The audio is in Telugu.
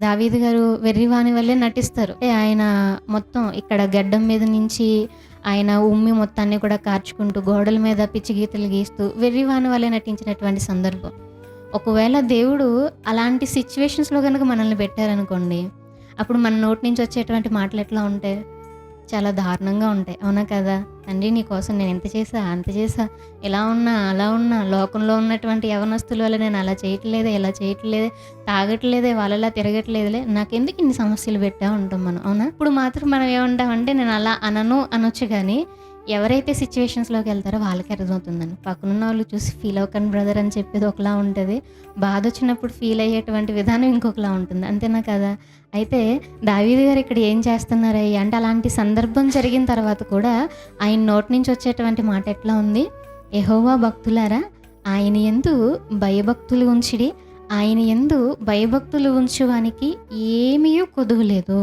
దావీదు గారు వెర్రివాని వల్లే నటిస్తారు. అంటే ఆయన మొత్తం ఇక్కడ గెడ్డం మీద నుంచి ఆయన ఉమ్మి మొత్తాన్ని కూడా కార్చుకుంటూ, గోడల మీద పిచ్చి గీతలు గీస్తూ వెర్రివాని వల్లే నటించినటువంటి సందర్భం. ఒకవేళ దేవుడు అలాంటి సిట్యుయేషన్స్‌లో గనుక మనల్ని పెట్టారనుకోండి, అప్పుడు మన నోటి నుంచి వచ్చేటువంటి మాటలు ఎట్లా ఉంటాయి? చాలా దారుణంగా ఉంటాయి. అవునా కదా! తండ్రి నీ కోసం నేను ఇంత చేశా, అంత చేశా, ఇలా ఉన్నా, అలా ఉన్నా, లోకంలో ఉన్నటువంటి యవ్వనస్తుల వల్ల నేను అలా చేయట్లేదే, ఇలా చేయట్లేదే, తాగట్లేదే, వాళ్ళలా తిరగట్లేదులే, నాకెందుకు ఇన్ని సమస్యలు పెట్టావు అంటాం మనం. అవునా? ఇప్పుడు మాత్రం మనం ఏమంటామంటే నేను అలా అనను అనొచ్చు గానీ, ఎవరైతే సిట్యుయేషన్స్‌లోకి వెళ్తారో వాళ్ళకే అర్థమవుతుందండి. పక్కనున్న వాళ్ళు చూసి ఫీల్ అవ్వకండి బ్రదర్ అని చెప్పేది ఒకలా ఉంటది. బాధొచ్చినప్పుడు ఫీల్ అయ్యేటువంటి విధానం ఇంకొకలా ఉంటుంది. అంతేనా కదా! అయితే దావీదు గారు ఇక్కడ ఏం చేస్తున్నారయ్యా అంటే అలాంటి సందర్భం జరిగిన తర్వాత కూడా ఆయన నోటి నుంచి వచ్చేటువంటి మాట ఎట్లా ఉంది? యెహోవా భక్తులారా ఆయన యందు భయభక్తులు ఉంచిడి. ఆయన యందు భయభక్తులు ఉంచువానికి ఏమీయు కొదువలేదు.